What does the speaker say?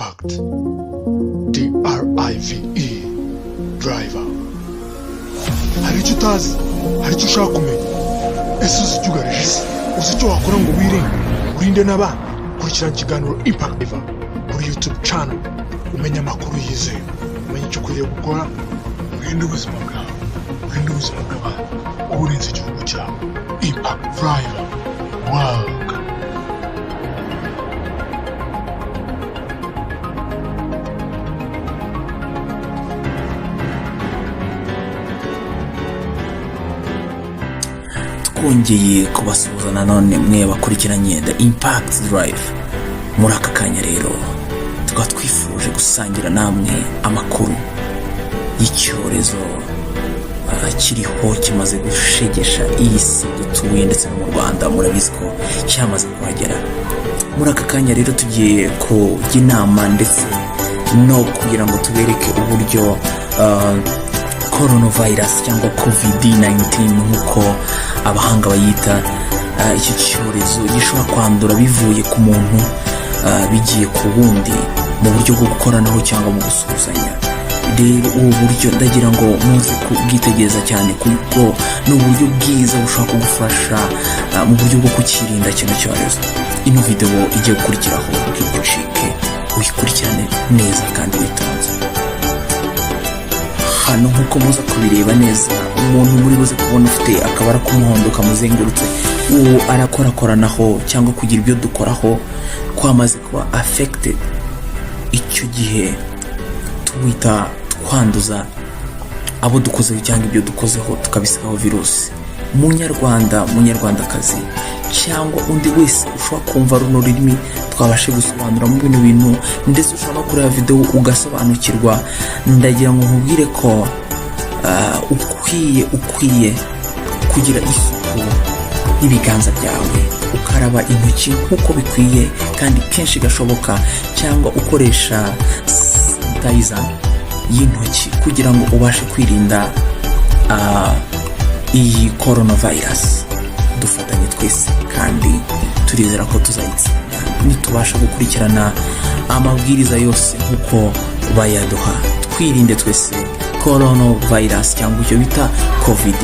impact DRIVE driver. Hari icyo utazi, hari icyo ushaka kumenya. Ese uzi icyo ugarije isi, uzi icyo wakora ngo wirinde n'abana. Kurikirana ikiganiro Impact Driver kuri YouTube channel, umenya amakuru yizewe, umenya icyo ukwiriye gukora, urinde ubuzima bwawe, urinde ubuzima bw'abana, uburinzi igihugu cyawe. Impact Driver. Welcome. twongeye kubasuhuza nanone mwe bakurikiranye The Impact Drive. Muri aka kanya rero tukaba twifuje gusangira namwe amakuru y'icyorezo kiriho kimaze gushegesha iyi si dutuye ndetse no mu Rwanda. Murabizi ko cyamaze kuhagera. Muri aka kanya rero tugiye kujya inama ndetse no kugira ngo tubereke uburyo coronavirus cyangwa COVID-19 nk'uko abahanga bayita, iki cyorezo gishobora kwandura bivuye ku muntu bigiye ku wundi mu buryo bwo gukoranaho cyangwa mu gusuhuzanya. Rero ubu buryo ndagira ngo muze kubwitegereza cyane kuko ni uburyo bwiza bushobora kugufasha mu buryo bwo kukirinda kino cyorezo. Ino video igiye gukurikiraho ntigucike, uyikurikirane neza kandi witonze. Hano nk'uko muza kubireba neza, umuntu muri buze kubona ufite akabara k'umuhondo kamuzengurutse, uwo arakorakoranaho cyangwa kugira ibyo dukoraho kwamaze kuba affected. Icyo gihe tuwita twanduza abo dukozeho cyangwa ibyo dukozeho tukabisigaho virusi. Munyarwandakazi cyangwa undi wese ushobora kumva runo rurimi twabashe gusobanura mu bino bintu ndetse ushobora no kureba video ugasobanukirwa, ndagira ngo nkubwire ko ukwiye kugira isuku y'ibiganza byawe, ukaraba intoki nk'uko bikwiye kandi kenshi gashoboka, cyangwa ukoresha sanitizer y'intoki kugira ngo ubashe kwirinda iyi coronavirus. Dufatanye twese kandi turizera ko tuzayitsinda nitubasha gukurikirana amabwiriza yose nk'uko bayaduha. Twirinde twese coronavirus cyangwa icyo bita COVID.